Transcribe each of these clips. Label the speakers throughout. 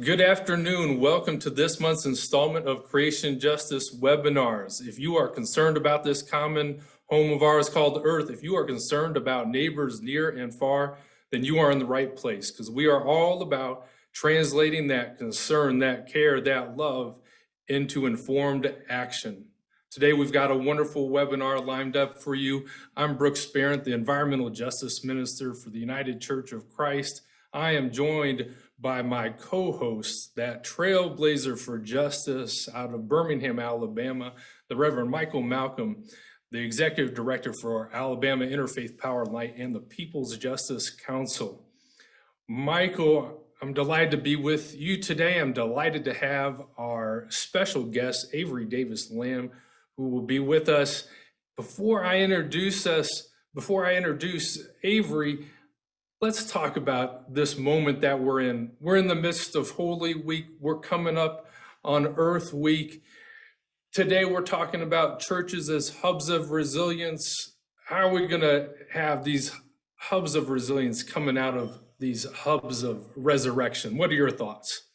Speaker 1: Good afternoon. Welcome to this month's installment of Creation Justice webinars. If you are concerned about this common home of ours called Earth, if you are concerned about neighbors near and far, then you are in the right place, because we are all about translating that concern, that care, that love into informed action. Today, we've got a wonderful webinar lined up for you. I'm Brooks Barrett, the Environmental Justice Minister for the United Church of Christ. I am joined by my co-host, that trailblazer for justice out of Birmingham, Alabama, the Reverend Michael Malcolm, the Executive Director for Alabama Interfaith Power and Light and the People's Justice Council. Michael, I'm delighted to be with you today. I'm delighted to have our special guest, Avery Davis Lamb, who will be with us. Before I introduce Avery, let's talk about this moment that we're in. We're in the midst of Holy Week. We're coming up on Earth Week. Today, we're talking about churches as hubs of resilience. How are we going to have these hubs of resilience coming out of these hubs of resurrection? What are your thoughts?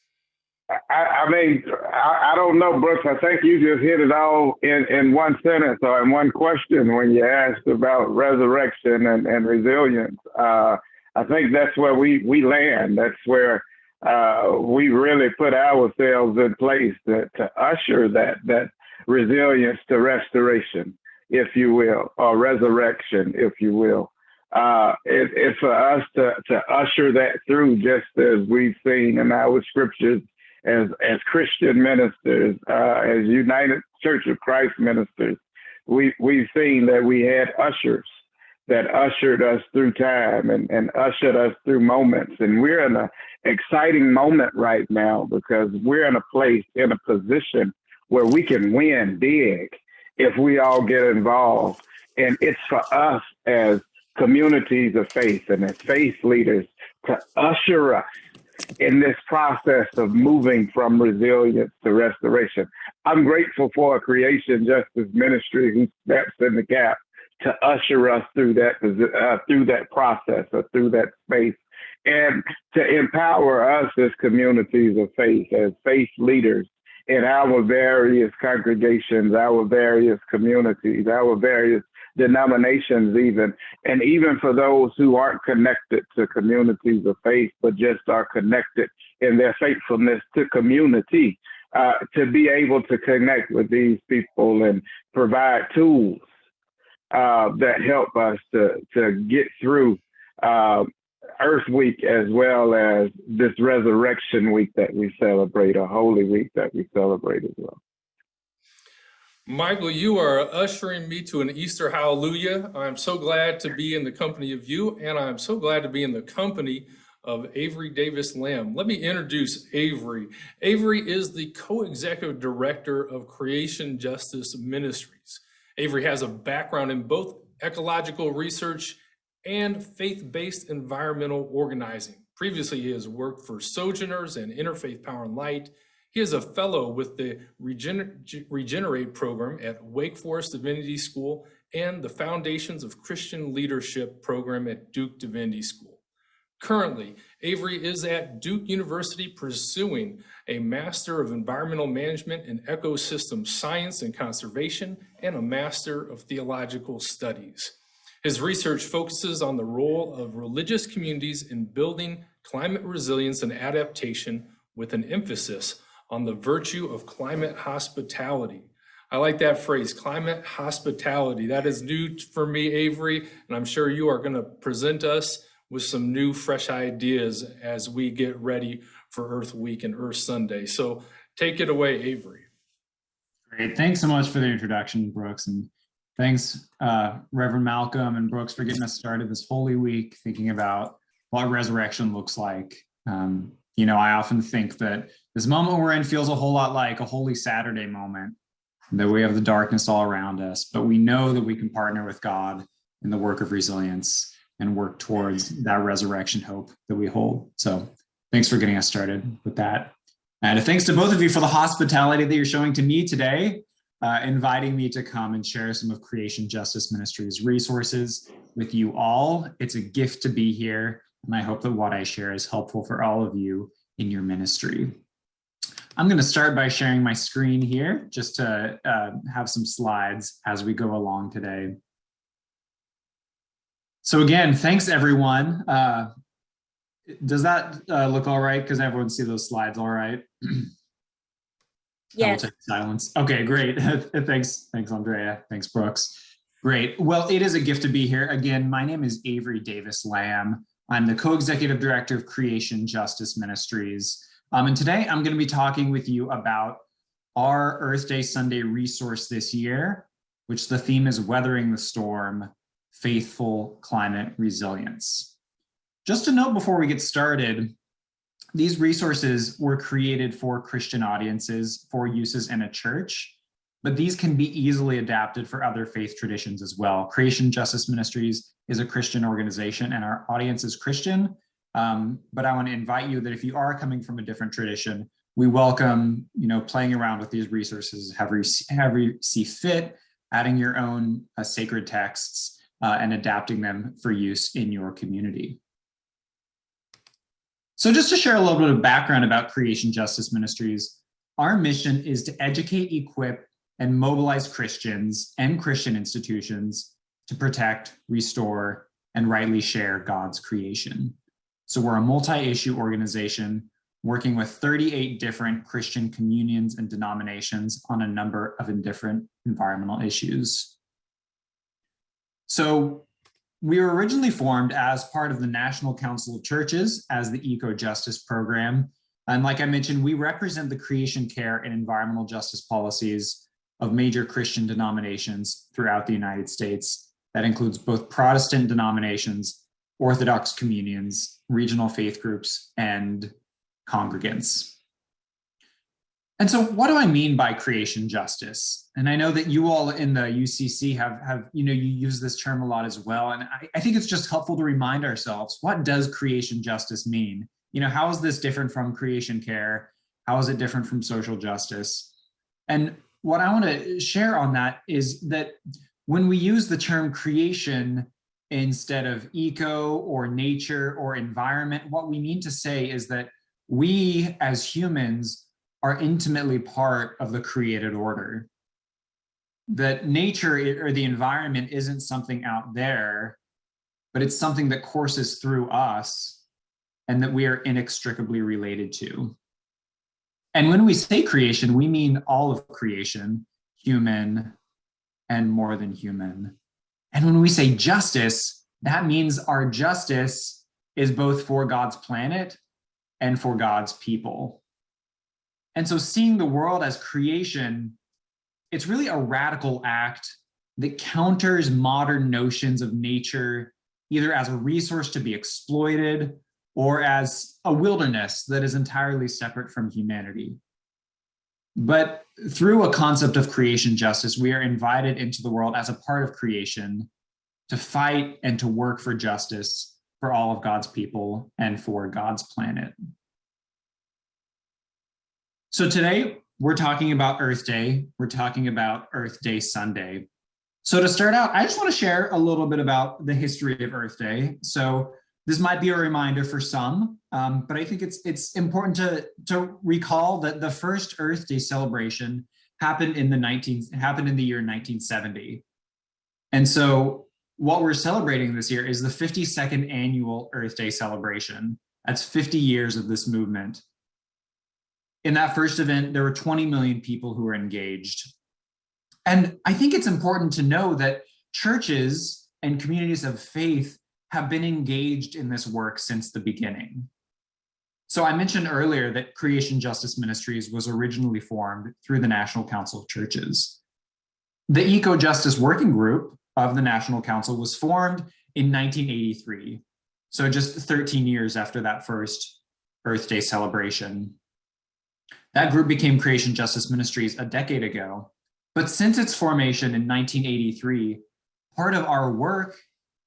Speaker 2: I don't know, Brooks. I think you just hit it all in one sentence or in one question when you asked about resurrection and resilience. I think that's where we land. That's where we really put ourselves in place to usher that resilience to restoration, if you will, or resurrection, if you will. It's for us to usher that through, just as we've seen in our scriptures as Christian ministers, as United Church of Christ ministers. We've seen that we had ushers that ushered us through time and ushered us through moments. And we're in an exciting moment right now because we're in a position where we can win big if we all get involved. And it's for us as communities of faith and as faith leaders to usher us in this process of moving from resilience to restoration. I'm grateful for a Creation Justice Ministry who steps in the gap to usher us through that process or through that space, and to empower us as communities of faith, as faith leaders in our various congregations, our various communities, our various denominations even, and even for those who aren't connected to communities of faith, but just are connected in their faithfulness to community, to be able to connect with these people and provide tools that help us to get through Earth Week, as well as this Resurrection Week that we celebrate, or Holy Week that we celebrate as well.
Speaker 1: Michael, you are ushering me to an Easter hallelujah. I'm so glad to be in the company of you, and I'm so glad to be in the company of Avery Davis Lamb. Let me introduce Avery. Avery is the co-executive director of Creation Justice Ministries. Avery has a background in both ecological research and faith-based environmental organizing. Previously, he has worked for Sojourners and Interfaith Power and Light. He is a fellow with the Regenerate program at Wake Forest Divinity School and the Foundations of Christian Leadership program at Duke Divinity School. Currently, Avery is at Duke University pursuing a Master of Environmental Management in Ecosystem Science and Conservation and a Master of Theological Studies. His research focuses on the role of religious communities in building climate resilience and adaptation, with an emphasis on the virtue of climate hospitality. I like that phrase, climate hospitality. That is new for me, Avery, and I'm sure you are going to present us with some new, fresh ideas as we get ready for Earth Week and Earth Sunday. So take it away, Avery.
Speaker 3: Great. Thanks so much for the introduction, Brooks. And thanks, Reverend Malcolm and Brooks, for getting us started this Holy Week, thinking about what resurrection looks like. I often think that this moment we're in feels a whole lot like a Holy Saturday moment, that we have the darkness all around us, but we know that we can partner with God in the work of resilience and work towards that resurrection hope that we hold. So thanks for getting us started with that. And thanks to both of you for the hospitality that you're showing to me today, inviting me to come and share some of Creation Justice Ministries resources with you all. It's a gift to be here, and I hope that what I share is helpful for all of you in your ministry. I'm going to start by sharing my screen here just to have some slides as we go along today. So again, thanks everyone. Does that look all right? Because everyone see those slides all right?
Speaker 4: Yes.
Speaker 3: I will take silence. Okay, great. Thanks, Andrea. Thanks, Brooks. Great. Well, it is a gift to be here. Again, my name is Avery Davis Lamb. I'm the co-executive director of Creation Justice Ministries. And today I'm going to be talking with you about our Earth Day Sunday resource this year, which the theme is Weathering the Storm, Faithful Climate Resilience. Just a note before we get started, these resources were created for Christian audiences for uses in a church, but these can be easily adapted for other faith traditions as well. Creation Justice Ministries is a Christian organization and our audience is Christian, but I want to invite you that if you are coming from a different tradition, we welcome, playing around with these resources, however you see fit, adding your own sacred texts and adapting them for use in your community. So just to share a little bit of background about Creation Justice Ministries, our mission is to educate, equip, and mobilize Christians and Christian institutions to protect, restore, and rightly share God's creation. So we're a multi-issue organization working with 38 different Christian communions and denominations on a number of different environmental issues. So we were originally formed as part of the National Council of Churches as the Eco-Justice Program. And like I mentioned, we represent the creation care and environmental justice policies of major Christian denominations throughout the United States. That includes both Protestant denominations, Orthodox communions, regional faith groups, and congregants. And so what do I mean by creation justice? And I know that you all in the UCC have you use this term a lot as well. And I think it's just helpful to remind ourselves, what does creation justice mean? How is this different from creation care? How is it different from social justice? And what I want to share on that is that when we use the term creation instead of eco or nature or environment, what we mean to say is that we as humans are intimately part of the created order. That nature or the environment isn't something out there, but it's something that courses through us and that we are inextricably related to. And when we say creation, we mean all of creation, human and more than human. And when we say justice, that means our justice is both for God's planet and for God's people. And so seeing the world as creation, it's really a radical act that counters modern notions of nature, either as a resource to be exploited or as a wilderness that is entirely separate from humanity. But through a concept of creation justice, we are invited into the world as a part of creation to fight and to work for justice for all of God's people and for God's planet. So today we're talking about Earth Day. We're talking about Earth Day Sunday. So to start out, I just want to share a little bit about the history of Earth Day. So this might be a reminder for some, but I think it's important to recall that the first Earth Day celebration happened in the year 1970. And so what we're celebrating this year is the 52nd annual Earth Day celebration. That's 50 years of this movement. In that first event, there were 20 million people who were engaged. And I think it's important to know that churches and communities of faith have been engaged in this work since the beginning. So I mentioned earlier that Creation Justice Ministries was originally formed through the National Council of Churches. The Eco-Justice Working Group of the National Council was formed in 1983, so just 13 years after that first Earth Day celebration. That group became Creation Justice Ministries a decade ago. But since its formation in 1983, part of our work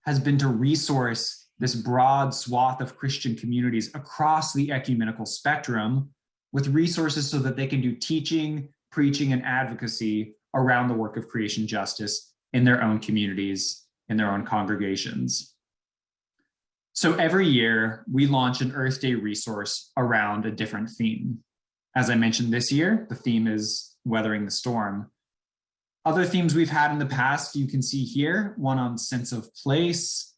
Speaker 3: has been to resource this broad swath of Christian communities across the ecumenical spectrum with resources so that they can do teaching, preaching, and advocacy around the work of creation justice in their own communities, in their own congregations. So every year we launch an Earth Day resource around a different theme. As I mentioned this year, the theme is Weathering the Storm. Other themes we've had in the past, you can see here, one on sense of place,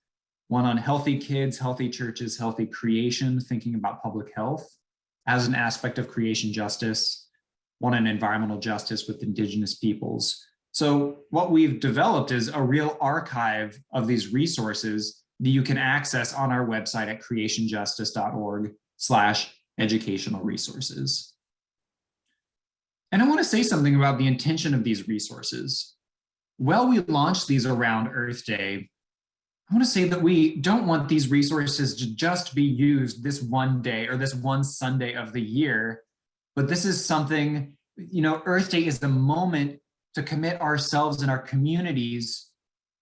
Speaker 3: one on healthy kids, healthy churches, healthy creation, thinking about public health as an aspect of creation justice, one on environmental justice with indigenous peoples. So what we've developed is a real archive of these resources that you can access on our website at creationjustice.org/educational resources. And I want to say something about the intention of these resources. While we launched these around Earth Day, I want to say that we don't want these resources to just be used this one day or this one Sunday of the year, but this is something, Earth Day is the moment to commit ourselves and our communities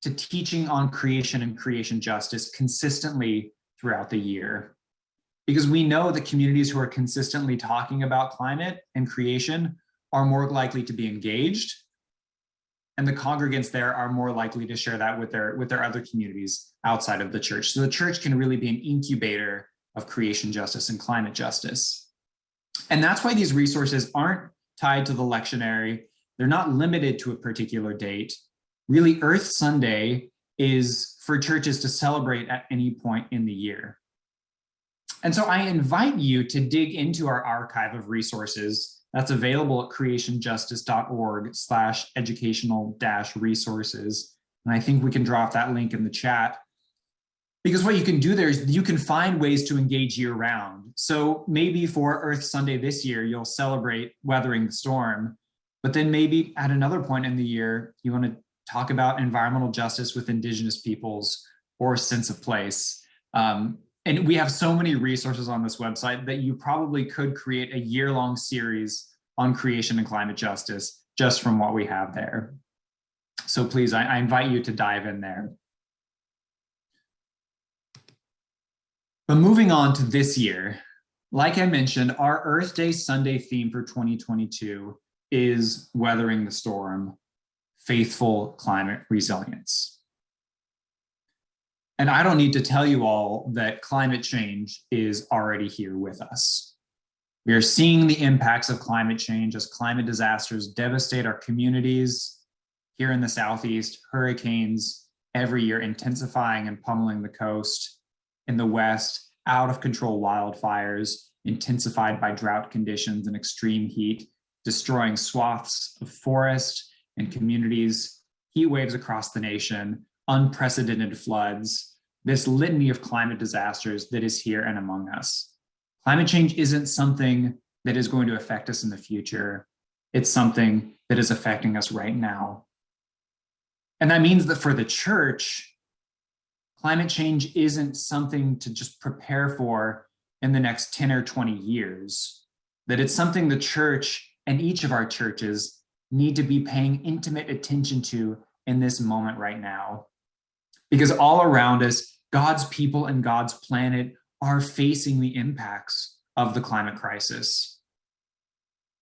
Speaker 3: to teaching on creation and creation justice consistently throughout the year. Because we know that communities who are consistently talking about climate and creation are more likely to be engaged, and the congregants there are more likely to share that with their other communities outside of the church. So the church can really be an incubator of creation justice and climate justice. And that's why these resources aren't tied to the lectionary. They're not limited to a particular date. Really, Earth Sunday is for churches to celebrate at any point in the year. And so I invite you to dig into our archive of resources that's available at creationjustice.org/educational-resources. And I think we can drop that link in the chat. Because what you can do there is you can find ways to engage year round. So maybe for Earth Sunday this year, you'll celebrate Weathering the Storm, but then maybe at another point in the year, you want to talk about environmental justice with indigenous peoples or sense of place. And we have so many resources on this website that you probably could create a year-long series on creation and climate justice just from what we have there. So please, I invite you to dive in there. But moving on to this year, like I mentioned, our Earth Day Sunday theme for 2022 is Weathering the Storm, Faithful Climate Resilience. And I don't need to tell you all that climate change is already here with us. We are seeing the impacts of climate change as climate disasters devastate our communities. Here in the Southeast, hurricanes every year intensifying and pummeling the coast. In the West, out of control wildfires intensified by drought conditions and extreme heat, destroying swaths of forest and communities, heat waves across the nation, unprecedented floods, this litany of climate disasters that is here and among us. Climate change isn't something that is going to affect us in the future. It's something that is affecting us right now. And that means that for the church, climate change isn't something to just prepare for in the next 10 or 20 years, that it's something the church and each of our churches need to be paying intimate attention to in this moment right now. Because all around us, God's people and God's planet are facing the impacts of the climate crisis.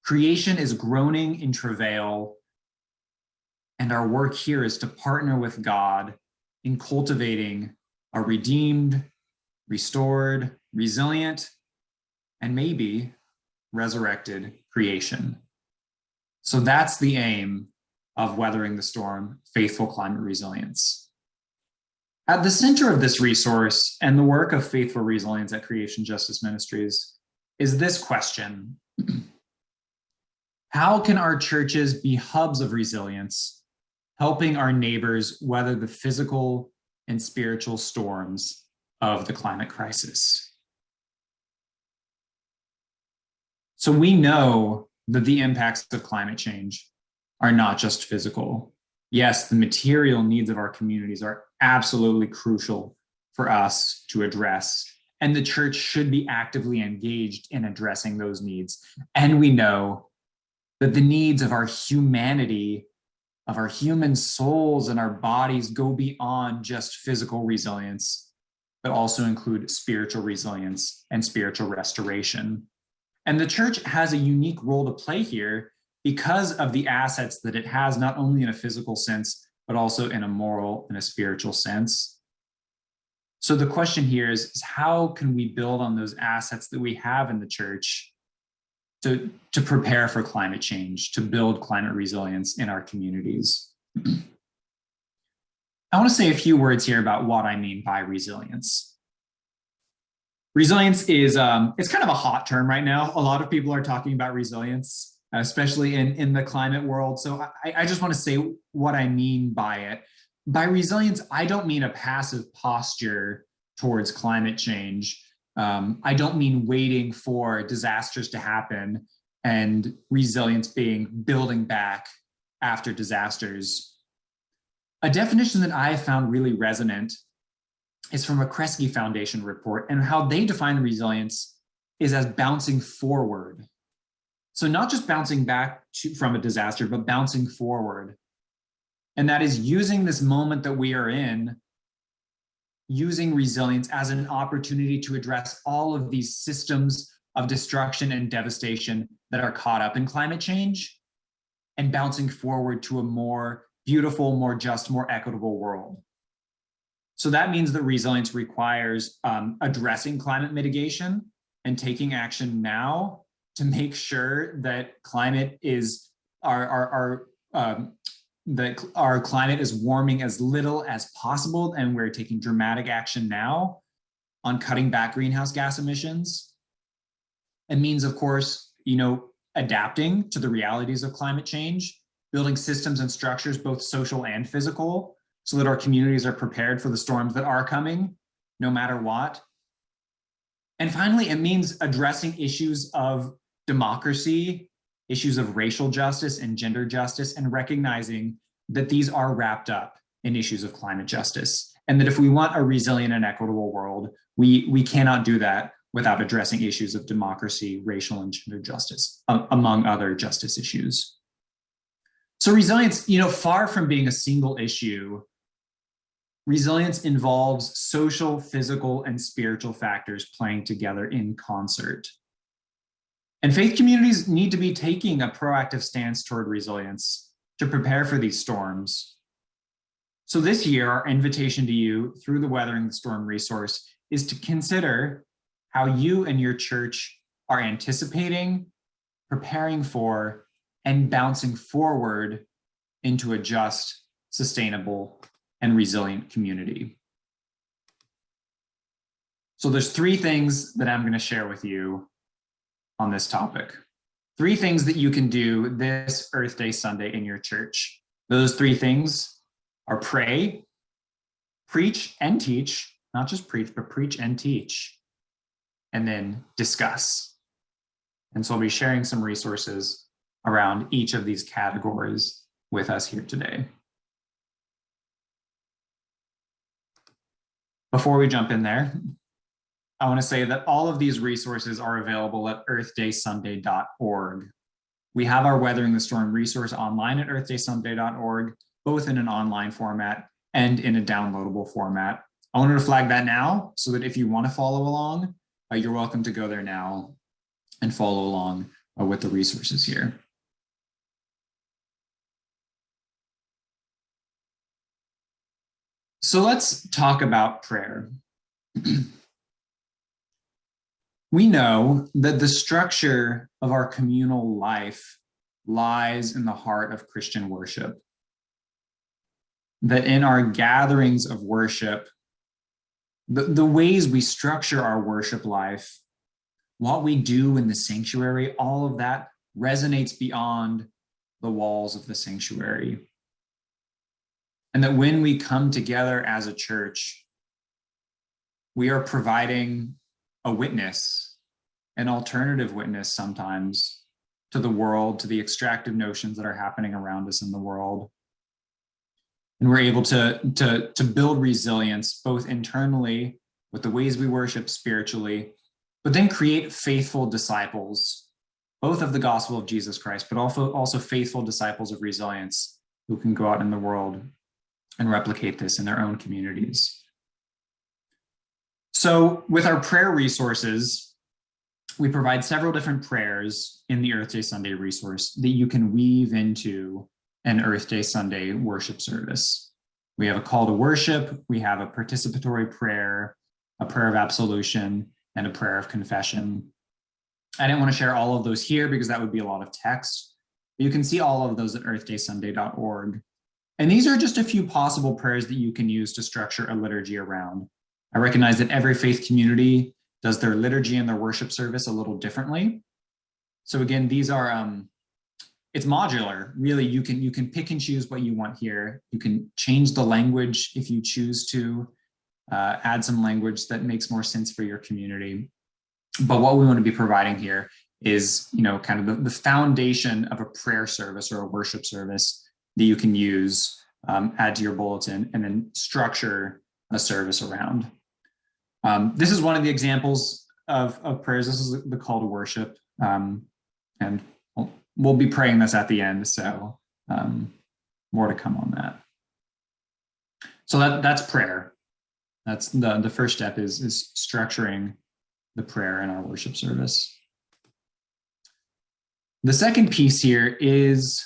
Speaker 3: Creation is groaning in travail, and our work here is to partner with God in cultivating a redeemed, restored, resilient, and maybe resurrected creation. So that's the aim of Weathering the Storm, Faithful Climate Resilience. At the center of this resource and the work of Faithful Resilience at Creation Justice Ministries is this question: how can our churches be hubs of resilience, helping our neighbors weather the physical and spiritual storms of the climate crisis? So we know that the impacts of climate change are not just physical. Yes, the material needs of our communities are absolutely crucial for us to address, and the church should be actively engaged in addressing those needs. And we know that the needs of our humanity, of our human souls and our bodies, go beyond just physical resilience, but also include spiritual resilience and spiritual restoration. And the church has a unique role to play here because of the assets that it has, not only in a physical sense, but also in a moral and a spiritual sense. So the question here is how can we build on those assets that we have in the church to prepare for climate change, to build climate resilience in our communities? I want to say a few words here about what I mean by resilience. Resilience is, it's kind of a hot term right now. A lot of people are talking about resilience, especially in the climate world. So I just want to say what I mean by it. By resilience, I don't mean a passive posture towards climate change. I don't mean waiting for disasters to happen and resilience being building back after disasters. A definition that I have found really resonant is from a Kresge Foundation report, and how they define resilience is as bouncing forward. So not just bouncing back from a disaster, but bouncing forward. And that is using this moment that we are in, using resilience as an opportunity to address all of these systems of destruction and devastation that are caught up in climate change, and bouncing forward to a more beautiful, more just, more equitable world. So that means that resilience requires addressing climate mitigation and taking action now to make sure that climate is that our climate is warming as little as possible, and we're taking dramatic action now on cutting back greenhouse gas emissions. It means, of course, adapting to the realities of climate change, building systems and structures, both social and physical, so that our communities are prepared for the storms that are coming, no matter what. And finally, it means addressing issues of democracy, issues of racial justice and gender justice, and recognizing that these are wrapped up in issues of climate justice. And that if we want a resilient and equitable world, we cannot do that without addressing issues of democracy, racial and gender justice, among other justice issues. So resilience, far from being a single issue, resilience involves social, physical, and spiritual factors playing together in concert. And faith communities need to be taking a proactive stance toward resilience to prepare for these storms. So this year, our invitation to you through the Weathering the Storm resource is to consider how you and your church are anticipating, preparing for, and bouncing forward into a just, sustainable, and resilient community. So there's 3 things that I'm going to share with you on this topic. 3 things that you can do this Earth Day Sunday in your church. Those 3 things are pray, preach and teach, not just preach, but preach and teach, and then discuss. And so I'll be sharing some resources around each of these categories with us here today. Before we jump in there, I want to say that all of these resources are available at earthdaysunday.org. We have our Weathering the Storm resource online at earthdaysunday.org, both in an online format and in a downloadable format. I wanted to flag that now so that if you want to follow along, you're welcome to go there now and follow along with the resources here. So let's talk about prayer. We know that the structure of our communal life lies in the heart of Christian worship. That in our gatherings of worship, the ways we structure our worship life, what we do in the sanctuary, all of that resonates beyond the walls of the sanctuary. And that when we come together as a church, we are providing a witness, an alternative witness sometimes, to the world, to the extractive notions that are happening around us in the world. And we're able to build resilience both internally with the ways we worship spiritually, but then create faithful disciples, both of the gospel of Jesus Christ, but also faithful disciples of resilience who can go out in the world and replicate this in their own communities. So with our prayer resources, we provide several different prayers in the Earth Day Sunday resource that you can weave into an Earth Day Sunday worship service. We have a call to worship, we have a participatory prayer, a prayer of absolution, and a prayer of confession. I didn't want to share all of those here because that would be a lot of text. You can see all of those at earthdaysunday.org. And these are just a few possible prayers that you can use to structure a liturgy around. I recognize that every faith community does their liturgy and their worship service a little differently. So again, these are, it's modular. Really, you can pick and choose what you want here. You can change the language if you choose to, add some language that makes more sense for your community. But what we want to be providing here is, kind of the foundation of a prayer service or a worship service that you can use, add to your bulletin, and then structure a service around. This is one of the examples of prayers. This is the call to worship. And we'll be praying this at the end, so more to come on that. So that's prayer. That's the first step is structuring the prayer in our worship service. The second piece here is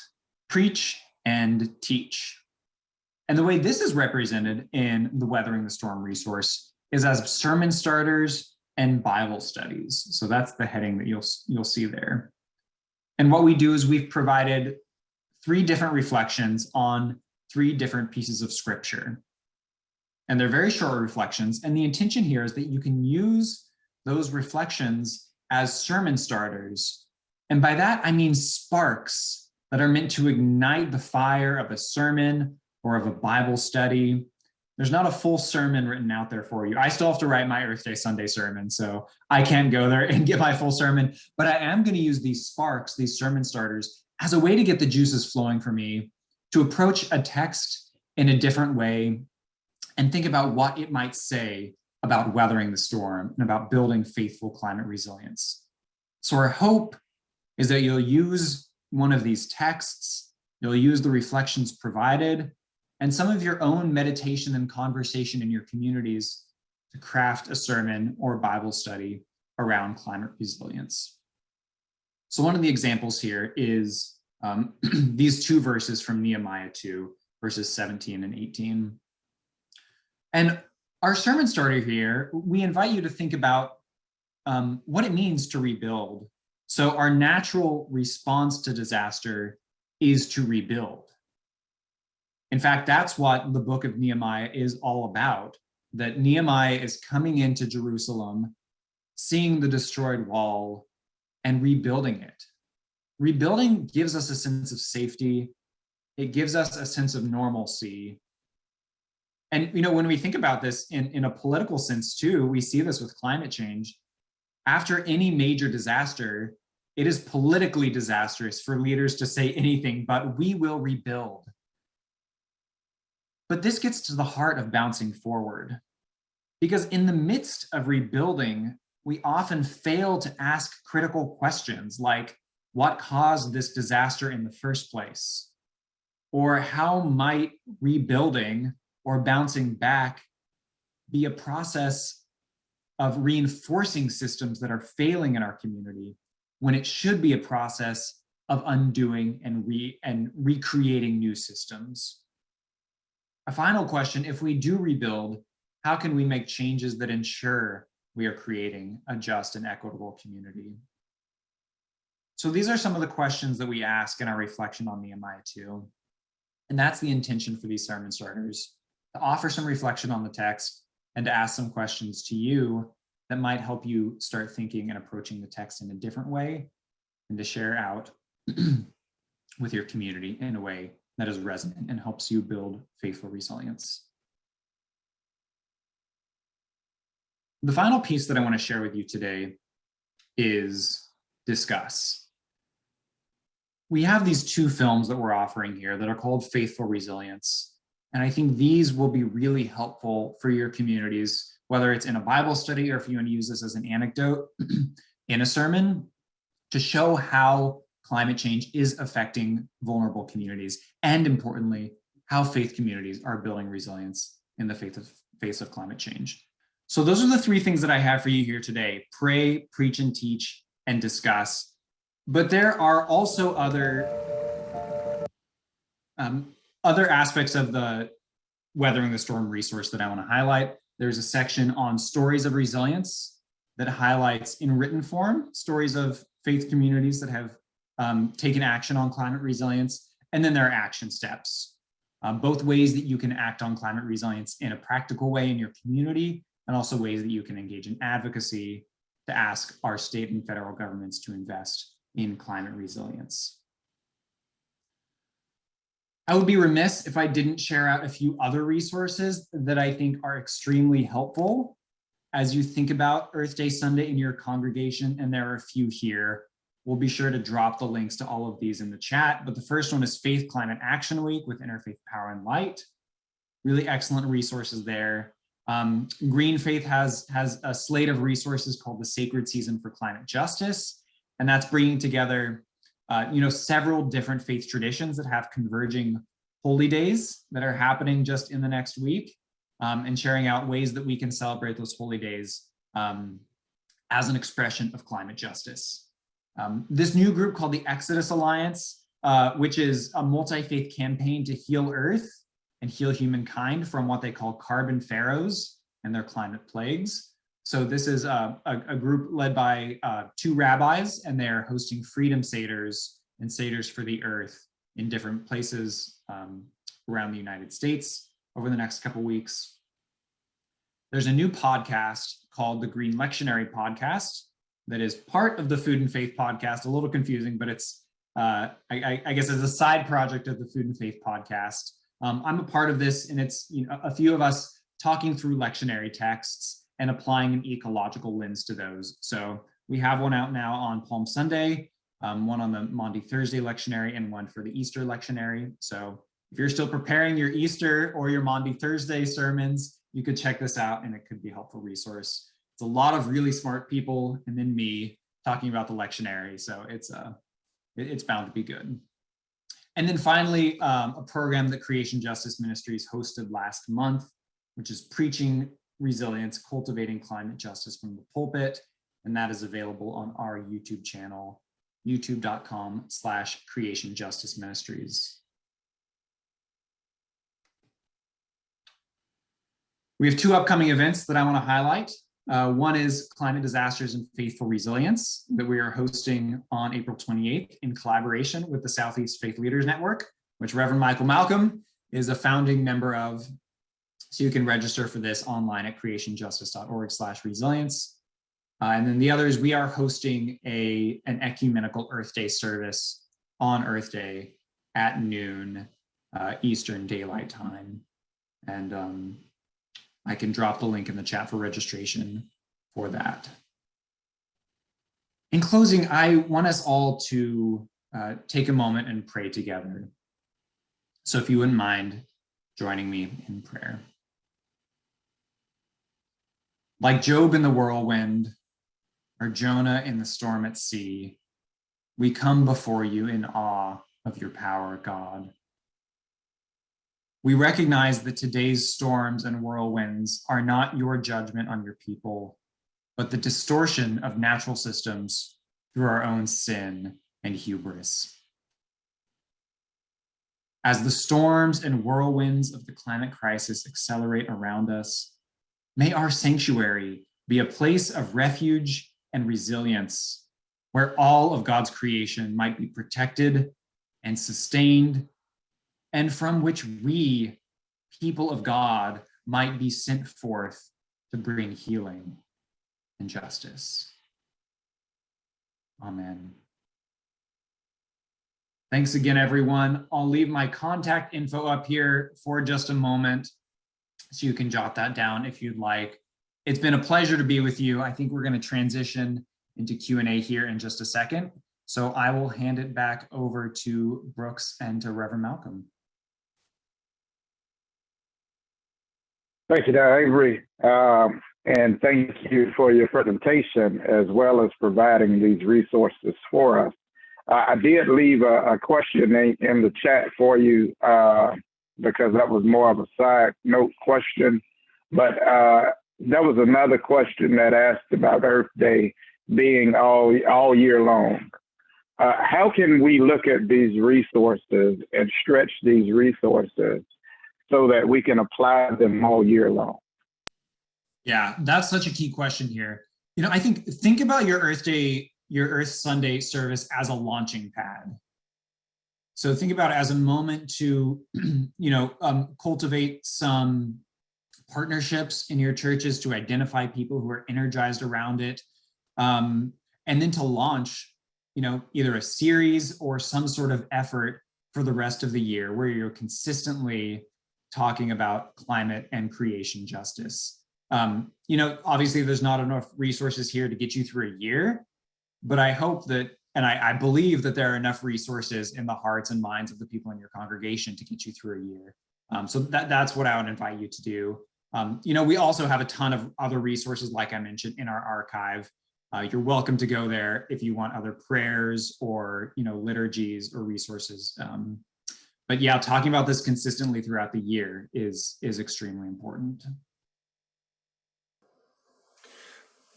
Speaker 3: preach and teach. And the way this is represented in the Weathering the Storm resource is as sermon starters and Bible studies. So that's the heading that you'll see there. And what we do is we've provided 3 different reflections on 3 different pieces of scripture. And they're very short reflections. And the intention here is that you can use those reflections as sermon starters. And by that, I mean sparks that are meant to ignite the fire of a sermon or of a Bible study. There's not a full sermon written out there for you. I still have to write my Earth Day Sunday sermon, so I can't go there and get my full sermon, but I am going to use these sparks, these sermon starters, as a way to get the juices flowing for me to approach a text in a different way and think about what it might say about weathering the storm and about building faithful climate resilience. So our hope is that you'll use one of these texts, you'll use the reflections provided, and some of your own meditation and conversation in your communities to craft a sermon or Bible study around climate resilience. So one of the examples here is these 2 verses from Nehemiah 2, verses 17 and 18. And our sermon starter here, we invite you to think about what it means to rebuild. So our natural response to disaster is to rebuild. In fact, that's what the book of Nehemiah is all about, that Nehemiah is coming into Jerusalem, seeing the destroyed wall, and rebuilding it. Rebuilding gives us a sense of safety. It gives us a sense of normalcy. And when we think about this in a political sense too, we see this with climate change. After any major disaster, it is politically disastrous for leaders to say anything but we will rebuild. But this gets to the heart of bouncing forward, because in the midst of rebuilding, we often fail to ask critical questions like, what caused this disaster in the first place? Or how might rebuilding or bouncing back be a process of reinforcing systems that are failing in our community, when it should be a process of undoing and recreating new systems? A final question: if we do rebuild, how can we make changes that ensure we are creating a just and equitable community? So these are some of the questions that we ask in our reflection on Nehemiah 2. And that's the intention for these sermon starters, to offer some reflection on the text and to ask some questions to you that might help you start thinking and approaching the text in a different way, and to share out with your community in a way that is resonant and helps you build faithful resilience. The final piece that I want to share with you today is discuss. We have these 2 films that we're offering here that are called Faithful Resilience. And I think these will be really helpful for your communities, whether it's in a Bible study or if you want to use this as an anecdote in a sermon, to show how climate change is affecting vulnerable communities, and importantly, how faith communities are building resilience in the face of climate change. So those are the 3 things that I have for you here today: pray, preach, and teach, and discuss. But there are also other aspects of the Weathering the Storm resource that I want to highlight. there's a section on stories of resilience that highlights in written form stories of faith communities that have taken action on climate resilience. And then there are action steps, both ways that you can act on climate resilience in a practical way in your community, and also ways that you can engage in advocacy to ask our state and federal governments to invest in climate resilience. I would be remiss if I didn't share out a few other resources that I think are extremely helpful as you think about Earth Day Sunday in your congregation, and there are a few here. We'll be sure to drop the links to all of these in the chat, but the first one is Faith Climate Action Week with Interfaith Power and Light. Really excellent resources there. GreenFaith has a slate of resources called the Sacred Season for Climate Justice, and that's bringing together several different faith traditions that have converging holy days that are happening just in the next week, and sharing out ways that we can celebrate those holy days as an expression of climate justice. This new group called the Exodus Alliance, which is a multi-faith campaign to heal Earth and heal humankind from what they call carbon pharaohs and their climate plagues. So this is a group led by 2 rabbis, and they're hosting freedom seders and seders for the earth in different places around the United States over the next couple weeks. There's a new podcast called the Green Lectionary podcast that is part of the Food and Faith podcast. A little confusing, but it's, I guess, it's a side project of the Food and Faith podcast. I'm a part of this, and it's a few of us talking through lectionary texts and applying an ecological lens to those. So we have one out now on Palm Sunday, one on the Maundy Thursday lectionary, and one for the Easter lectionary. So if you're still preparing your Easter or your Maundy Thursday sermons, you could check this out, and it could be a helpful resource. It's a lot of really smart people, and then me talking about the lectionary. So it's bound to be good. And then finally, a program that Creation Justice Ministries hosted last month, which is Preaching Resilience, Cultivating Climate Justice from the Pulpit. And that is available on our YouTube channel, youtube.com/Creation Justice Ministries. We have 2 upcoming events that I want to highlight. One is Climate Disasters and Faithful Resilience that we are hosting on April 28th in collaboration with the Southeast Faith Leaders Network, which Reverend Michael Malcolm is a founding member of. So you can register for this online at creationjustice.org/resilience. And then the other is we are hosting an ecumenical Earth Day service on Earth Day at noon Eastern Daylight Time. And I can drop the link in the chat for registration for that. In closing, I want us all to take a moment and pray together. So if you wouldn't mind joining me in prayer. Like Job in the whirlwind, or Jonah in the storm at sea, we come before you in awe of your power, God. We recognize that today's storms and whirlwinds are not your judgment on your people, but the distortion of natural systems through our own sin and hubris. As the storms and whirlwinds of the climate crisis accelerate around us, may our sanctuary be a place of refuge and resilience, where all of God's creation might be protected and sustained, and from which we, people of God, might be sent forth to bring healing and justice. Amen. Thanks again, everyone. I'll leave my contact info up here for just a moment so you can jot that down if you'd like. It's been a pleasure to be with you. I think we're going to transition into Q&A here in just a second. So I will hand it back over to Brooks and to Reverend Malcolm.
Speaker 2: Thank you, Dr. Avery. And thank you for your presentation, as well as providing these resources for us. I did leave a question in the chat for you because that was more of a side note question. But there was another question that asked about Earth Day being all year long. How can we look at these resources and stretch these resources so that we can apply them all year long?
Speaker 3: Yeah, that's such a key question here. I think about your Earth Sunday service as a launching pad. So think about it as a moment to, cultivate some partnerships in your churches, to identify people who are energized around it, and then to launch, either a series or some sort of effort for the rest of the year where you're consistently talking about climate and creation justice. Obviously there's not enough resources here to get you through a year, but I hope that, and I believe that there are enough resources in the hearts and minds of the people in your congregation to get you through a year. So that's what I would invite you to do. We also have a ton of other resources, like I mentioned, in our archive. You're welcome to go there if you want other prayers or, liturgies or resources. But yeah, talking about this consistently throughout the year is extremely important.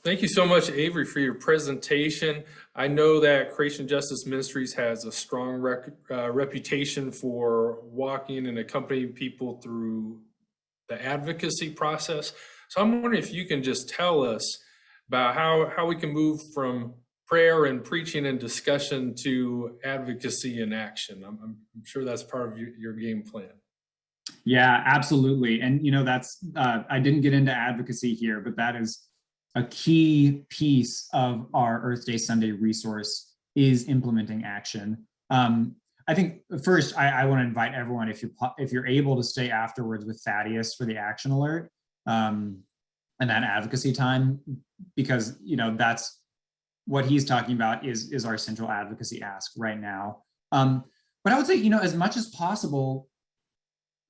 Speaker 1: Thank you so much, Avery, for your presentation. I know that Creation Justice Ministries has a strong reputation for walking and accompanying people through the advocacy process. So I'm wondering if you can just tell us about how we can move from prayer and preaching and discussion to advocacy and action. I'm sure that's part of your game plan.
Speaker 3: Yeah, absolutely. And that's I didn't get into advocacy here, but that is a key piece of our Earth Day Sunday resource, is implementing action. I think first I want to invite everyone, if you're able to stay afterwards with Thaddeus for the action alert and that advocacy time, because that's what he's talking about is our central advocacy ask right now. But I would say, as much as possible,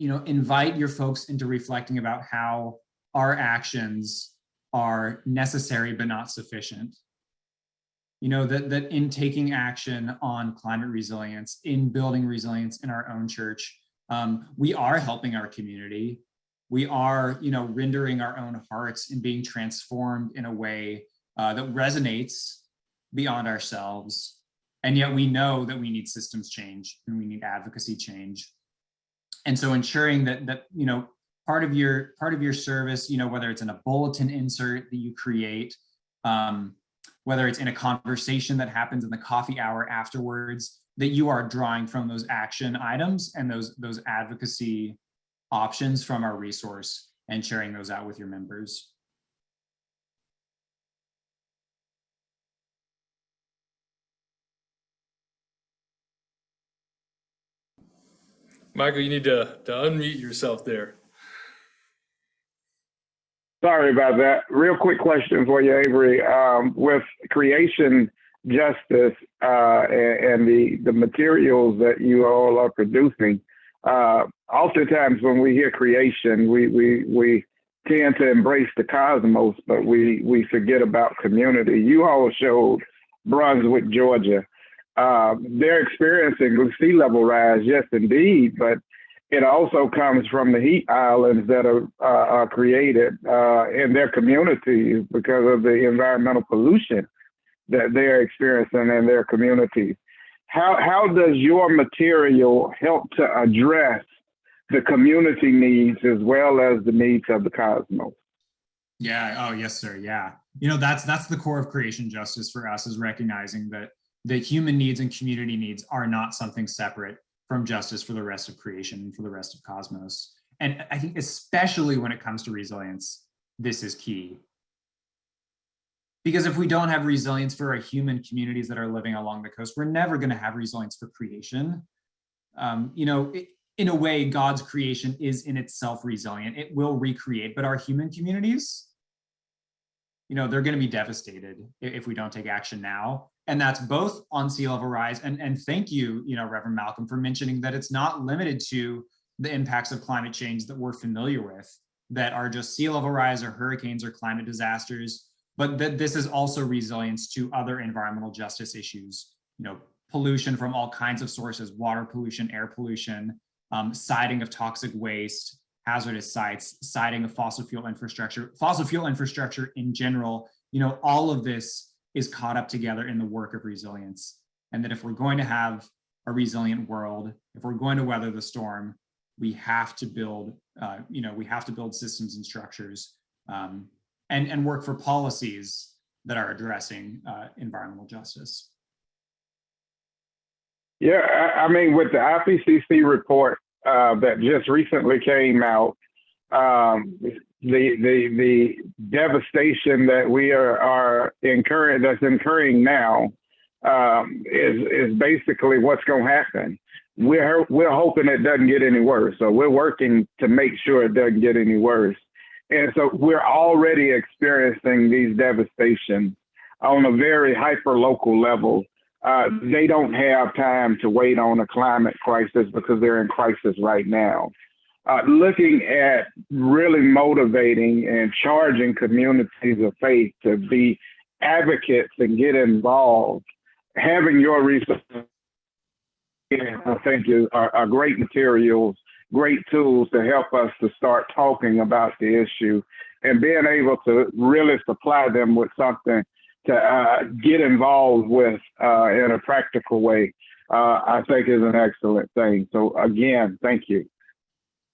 Speaker 3: invite your folks into reflecting about how our actions are necessary but not sufficient. That in taking action on climate resilience, in building resilience in our own church, we are helping our community. We are, rendering our own hearts and being transformed in a way that resonates beyond ourselves. And yet we know that we need systems change and we need advocacy change. And so ensuring that part of your service, whether it's in a bulletin insert that you create, whether it's in a conversation that happens in the coffee hour afterwards, that you are drawing from those action items and those advocacy options from our resource and sharing those out with your members.
Speaker 1: Michael, you need to unmute yourself there.
Speaker 2: Sorry about that. Real quick question for you, Avery. With creation justice and the materials that you all are producing, oftentimes when we hear creation, we tend to embrace the cosmos, but we forget about community. You all showed Brunswick, Georgia. They're experiencing sea level rise, yes, indeed, but it also comes from the heat islands that are created in their communities because of the environmental pollution that they're experiencing in their communities. How does your material help to address the community needs as well as the needs of the cosmos?
Speaker 3: Yeah. Oh, yes, sir. Yeah. That's the core of creation justice for us, is recognizing that the human needs and community needs are not something separate from justice for the rest of creation and for the rest of cosmos. And I think especially when it comes to resilience, this is key. Because if we don't have resilience for our human communities that are living along the coast, we're never going to have resilience for creation. In a way, God's creation is in itself resilient. It will recreate, but our human communities, they're going to be devastated if we don't take action now. And that's both on sea level rise. And thank you, Reverend Malcolm, for mentioning that it's not limited to the impacts of climate change that we're familiar with, that are just sea level rise or hurricanes or climate disasters, but that this is also resilience to other environmental justice issues, pollution from all kinds of sources, water pollution, air pollution, siting of toxic waste, hazardous sites, siting of fossil fuel infrastructure in general. All of this is caught up together in the work of resilience. And that if we're going to have a resilient world, if we're going to weather the storm, we have to build, systems and structures and work for policies that are addressing environmental justice.
Speaker 2: Yeah, I mean, with the IPCC report that just recently came out, the devastation that we are incurring, that's incurring now, is basically what's going to happen. We're hoping it doesn't get any worse, so we're working to make sure it doesn't get any worse. And so we're already experiencing these devastations on a very hyper-local level. They don't have time to wait on a climate crisis because they're in crisis right now. Looking at really motivating and charging communities of faith to be advocates and get involved, having your resources, I think, are great materials, great tools to help us to start talking about the issue and being able to really supply them with something to get involved with in a practical way, I think is an excellent thing. So again, thank you.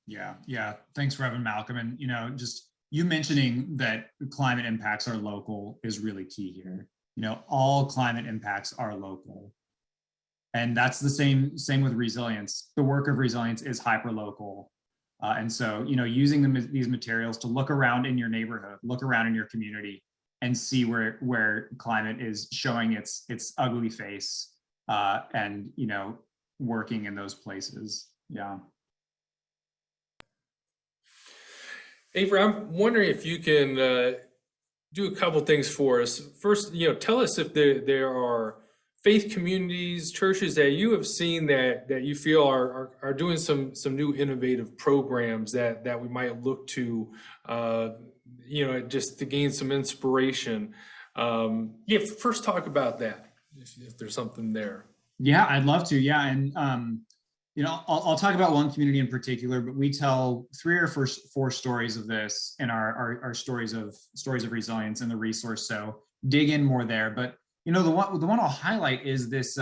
Speaker 3: Yeah. Thanks, Reverend Malcolm. And, just you mentioning that climate impacts are local is really key here. All climate impacts are local. And that's the same with resilience. The work of resilience is hyperlocal. And so, using these materials to look around in your neighborhood, look around in your community, and see where climate is showing its ugly face, and working in those places. Yeah.
Speaker 1: Avery, I'm wondering if you can do a couple things for us. First, tell us if there are faith communities, churches that you have seen that you feel are doing some new innovative programs that we might look to, just to gain some inspiration. First talk about that, if there's something there.
Speaker 3: Yeah, I'd love to. Yeah, and I'll talk about one community in particular, but we tell 3 or 4 stories of this in our stories of resilience in the resource. So dig in more there. But the one I'll highlight is this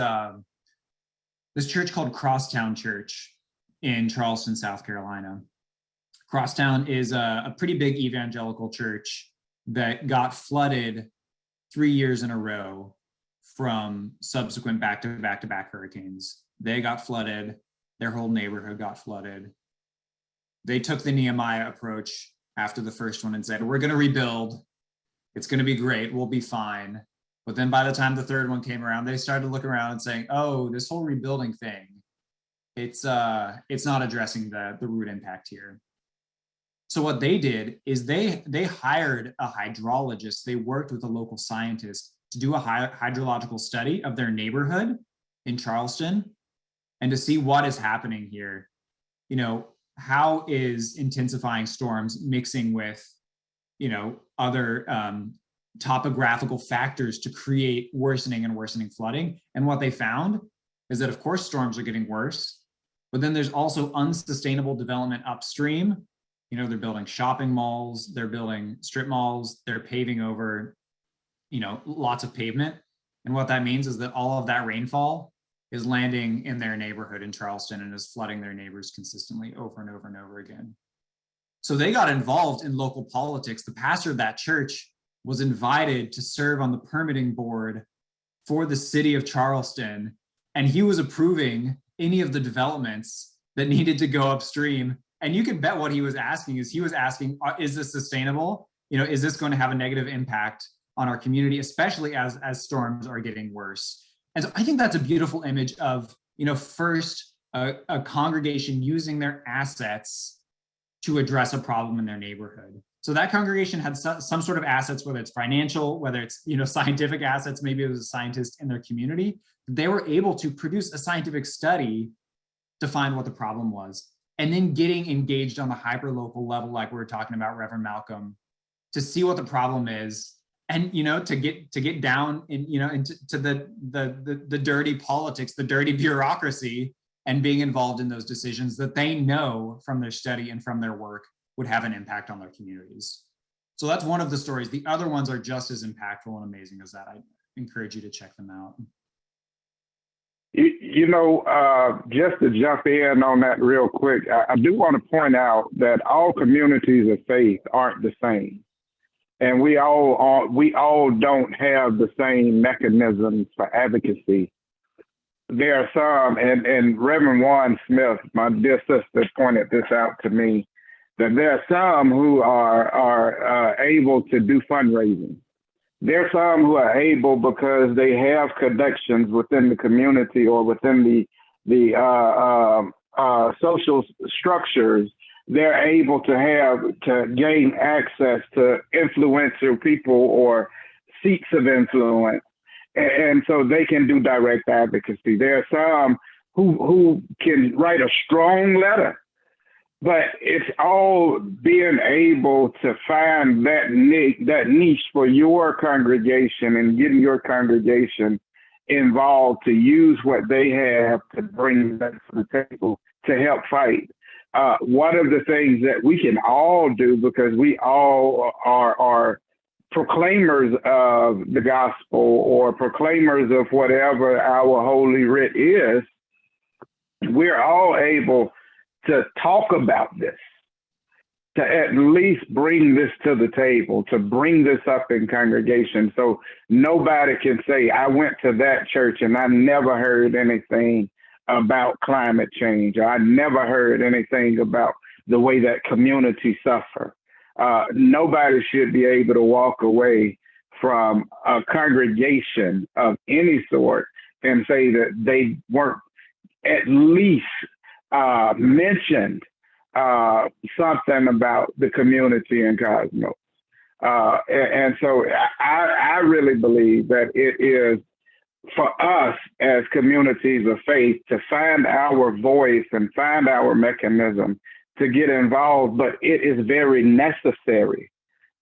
Speaker 3: church called Crosstown Church in Charleston, South Carolina. Crosstown is a pretty big evangelical church that got flooded 3 years in a row from subsequent back-to-back hurricanes. They got flooded. Their whole neighborhood got flooded. They took the Nehemiah approach after the first one and said, we're going to rebuild. It's going to be great. We'll be fine. But then by the time the third one came around, they started to look around and saying, oh, this whole rebuilding thing, it's not addressing the root impact here. So what they did is they hired a hydrologist. They worked with a local scientist to do a hydrological study of their neighborhood in Charleston and to see what is happening here. How is intensifying storms mixing with, other topographical factors to create worsening flooding. And what they found is that, of course, storms are getting worse, but then there's also unsustainable development upstream. They're building shopping malls, they're building strip malls, they're paving over, lots of pavement. And what that means is that all of that rainfall is landing in their neighborhood in Charleston and is flooding their neighbors consistently over and over and over again. So they got involved in local politics. The pastor of that church was invited to serve on the permitting board for the city of Charleston, and he was approving any of the developments that needed to go upstream. And you can bet what he was asking, is this sustainable? Is this going to have a negative impact on our community, especially as storms are getting worse? And so I think that's a beautiful image of, first a congregation using their assets to address a problem in their neighborhood. So that congregation had some sort of assets, whether it's financial, whether it's scientific assets, maybe it was a scientist in their community. They were able to produce a scientific study to find what the problem was, and then getting engaged on the hyper-local level, like we were talking about, Reverend Malcolm, to see what the problem is, and to get down into the dirty politics, the dirty bureaucracy, and being involved in those decisions that they know from their study and from their work would have an impact on their communities. So that's one of the stories. The other ones are just as impactful and amazing as that. I encourage you to check them out.
Speaker 2: Just to jump in on that real quick, I do want to point out that all communities of faith aren't the same. and we all don't have the same mechanisms for advocacy. There are some, and Reverend Warren Smith, my dear sister, pointed this out to me, that there are some who are able to do fundraising. There are some who are able because they have connections within the community or within the social structures. They're able to gain access to influential people or seats of influence, and so they can do direct advocacy. There are some who can write a strong letter, but it's all being able to find that niche for your congregation and getting your congregation involved to use what they have to bring that to the table to help fight. One of the things that we can all do, because we all are proclaimers of the gospel or proclaimers of whatever our holy writ is, we're all able to talk about this, to at least bring this to the table, to bring this up in congregation, so nobody can say, I went to that church and I never heard anything about climate change, or I never heard anything about the way that communities suffer. Nobody should be able to walk away from a congregation of any sort and say that they weren't at least mentioned something about the community and cosmos. And so I really believe that it is for us as communities of faith to find our voice and find our mechanism to get involved, but it is very necessary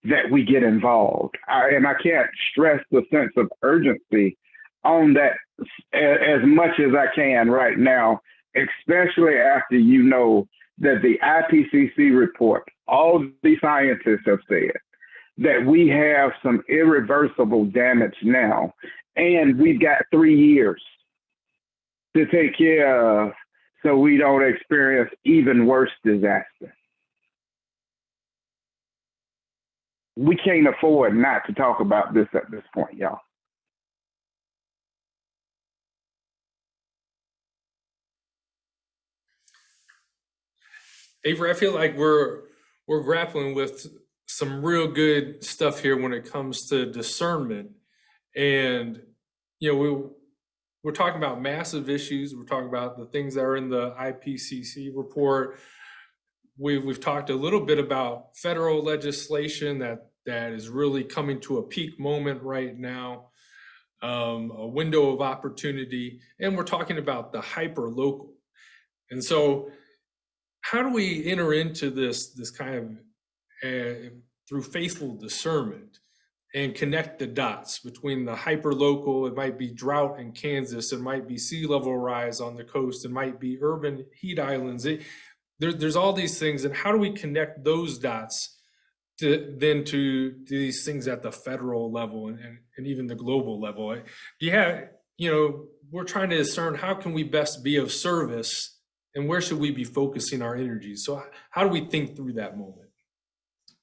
Speaker 2: that we get involved. And I can't stress the sense of urgency on that as much as I can right now, especially after you know that the IPCC report, all the scientists have said that we have some irreversible damage now, and we've got 3 years to take care of so we don't experience even worse disaster. We can't afford not to talk about this at this point, y'all.
Speaker 1: Avery, I feel like we're grappling with some real good stuff here when it comes to discernment. And, you know, we're talking about massive issues. We're talking about the things that are in the IPCC report. We've talked a little bit about federal legislation that is really coming to a peak moment right now, a window of opportunity, and we're talking about the hyper local. And so, how do we enter into this kind of through faithful discernment and connect the dots between the hyper local? It might be drought in Kansas, it might be sea level rise on the coast, it might be urban heat islands. There's all these things, and how do we connect those dots to these things at the federal level and even the global level? We're trying to discern how can we best be of service and where should we be focusing our energies? So how do we think through that moment?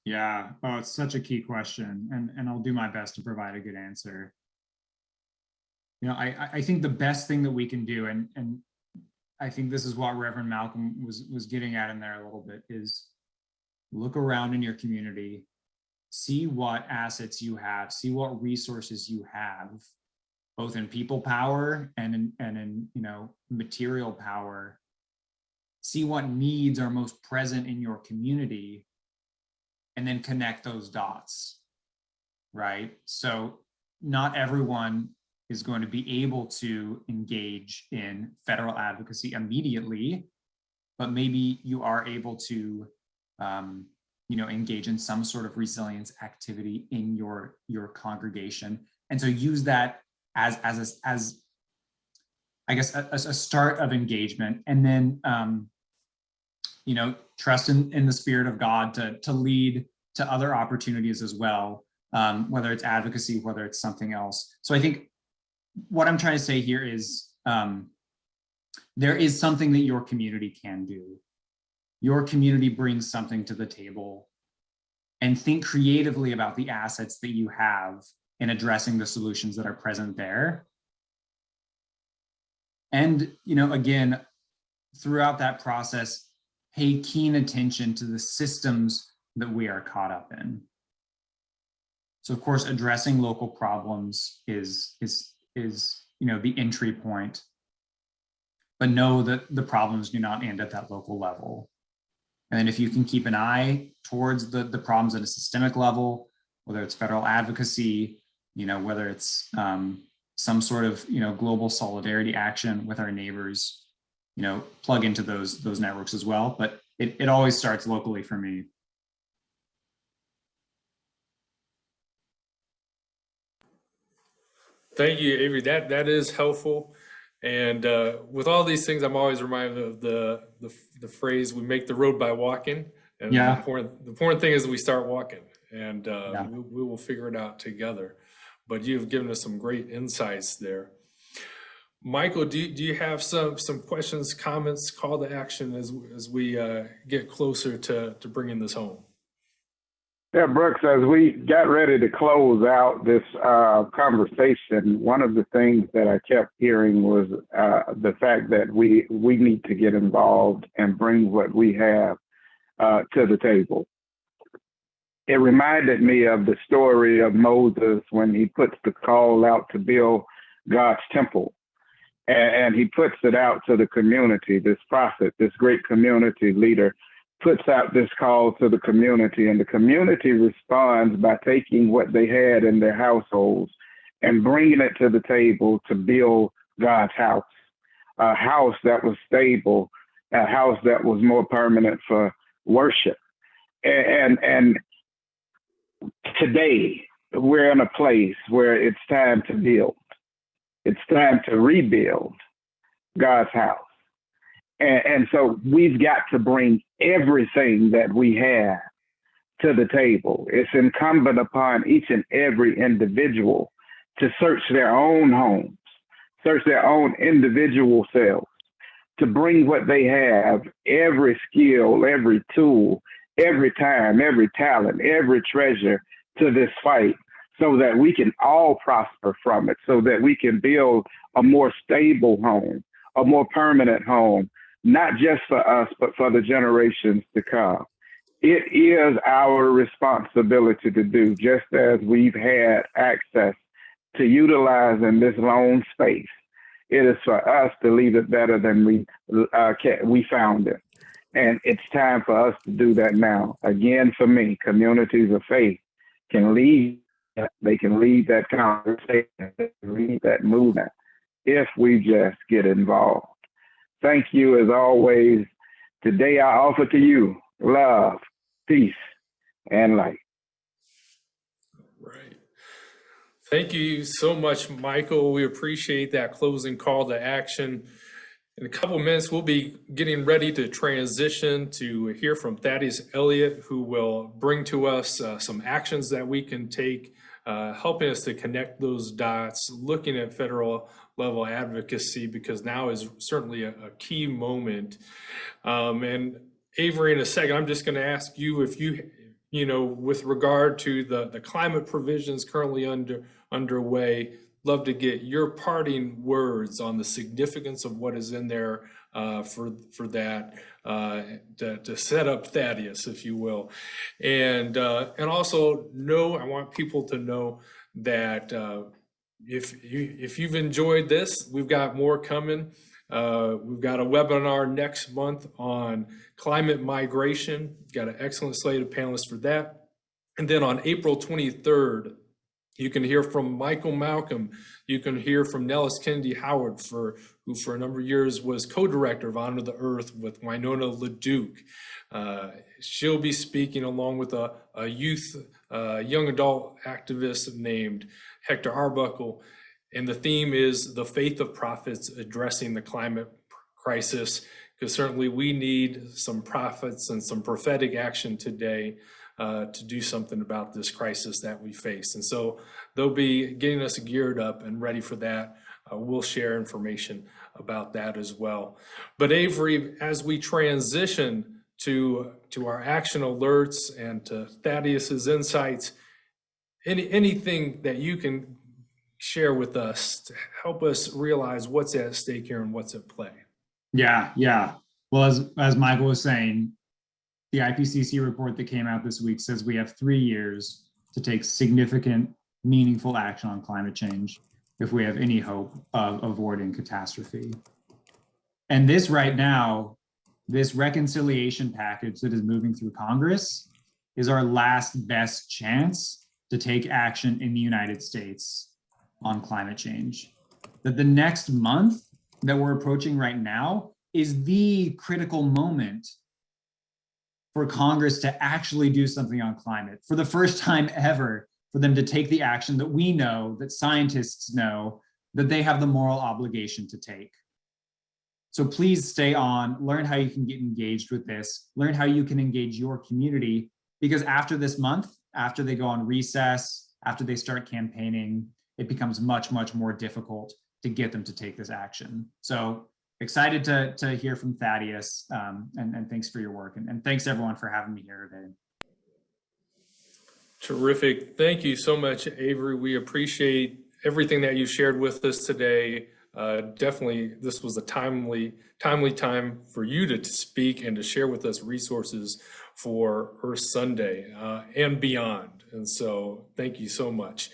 Speaker 3: Yeah, oh, it's such a key question, and I'll do my best to provide a good answer. You know, I think the best thing that we can do, and I think this is what Reverend Malcolm was getting at in there a little bit, is look around in your community, see what assets you have, see what resources you have, both in people power and in material power. See what needs are most present in your community, and then connect those dots, right? So not everyone is going to be able to engage in federal advocacy immediately, but maybe you are able to engage in some sort of resilience activity in your congregation. And so use that as I guess a start of engagement, and then trust in the Spirit of God to lead to other opportunities as well, whether it's advocacy, whether it's something else. So I think what I'm trying to say here is there is something that your community can do. Your community brings something to the table. and think creatively about the assets that you have in addressing the solutions that are present there. And, again, throughout that process, pay keen attention to the systems that we are caught up in. So, of course, addressing local problems is the entry point, but know that the problems do not end at that local level. And then if you can keep an eye towards the problems at a systemic level, whether it's federal advocacy, whether it's some sort of global solidarity action with our neighbors, plug into those networks as well. But it always starts locally for me.
Speaker 1: Thank you, Avery. That is helpful. And with all these things, I'm always reminded of the phrase, "We make the road by walking." And
Speaker 3: Yeah.
Speaker 1: the important thing is we start walking, and
Speaker 3: Yeah.
Speaker 1: we will figure it out together. But you've given us some great insights there. Michael, do you have some questions, comments, call to action as we get closer to bringing this home?
Speaker 2: Yeah, Brooks, as we got ready to close out this conversation, one of the things that I kept hearing was the fact that we need to get involved and bring what we have to the table. It reminded me of the story of Moses when he puts the call out to build God's temple. And he puts it out to the community. This prophet, this great community leader, puts out this call to the community, and the community responds by taking what they had in their households and bringing it to the table to build God's house, a house that was stable, a house that was more permanent for worship. And today we're in a place where it's time to build. It's time to rebuild God's house. And so we've got to bring everything that we have to the table. It's incumbent upon each and every individual to search their own homes, search their own individual selves, to bring what they have, every skill, every tool, every time, every talent, every treasure to this fight, so that we can all prosper from it, so that we can build a more stable home, a more permanent home, not just for us, but for the generations to come. It is our responsibility to do, just as we've had access to utilize in this lone space. It is for us to leave it better than we found it. And it's time for us to do that now. Again, for me, communities of faith can lead. They can lead that conversation, they can lead that movement if we just get involved. Thank you as always. Today I offer to you love, peace, and light.
Speaker 1: Right. Thank you so much, Michael. We appreciate that closing call to action. In a couple of minutes, we'll be getting ready to transition to hear from Thaddeus Elliott, who will bring to us some actions that we can take, helping us to connect those dots, looking at federal level advocacy, because now is certainly a key moment. And Avery, in a second, I'm just going to ask you if with regard to the climate provisions currently underway, love to get your parting words on the significance of what is in there for that to set up Thaddeus, if you will, and also I want people to know that if you've enjoyed this, we've got more coming. We've got a webinar next month on climate migration. We've got an excellent slate of panelists for that, and then on April 23rd. You can hear from Michael Malcolm. You can hear from Nellis Kennedy Howard, who for a number of years was co-director of Honor the Earth with Winona LaDuke. She'll be speaking along with a young adult activist named Hector Arbuckle. And the theme is the faith of prophets addressing the climate crisis, because certainly we need some prophets and some prophetic action today to do something about this crisis that we face. And so they'll be getting us geared up and ready for that. We'll share information about that as well. But Avery, as we transition to our action alerts and to Thaddeus's insights, anything that you can share with us to help us realize what's at stake here and what's at play.
Speaker 3: Yeah. Well, as Michael was saying, the IPCC report that came out this week says we have 3 years to take significant, meaningful action on climate change if we have any hope of avoiding catastrophe. And this right now, this reconciliation package that is moving through Congress is our last best chance to take action in the United States on climate change. That the next month that we're approaching right now is the critical moment for Congress to actually do something on climate. For the first time ever, for them to take the action that we know, that scientists know, that they have the moral obligation to take. So please stay on, learn how you can get engaged with this, learn how you can engage your community, because after this month, after they go on recess, after they start campaigning, it becomes much, much more difficult to get them to take this action. So excited to hear from Thaddeus, and thanks for your work. And thanks everyone for having me here today.
Speaker 1: Terrific. Thank you so much, Avery. We appreciate everything that you shared with us today. Definitely, this was a timely time for you to speak and to share with us resources for Earth Sunday and beyond. And so thank you so much.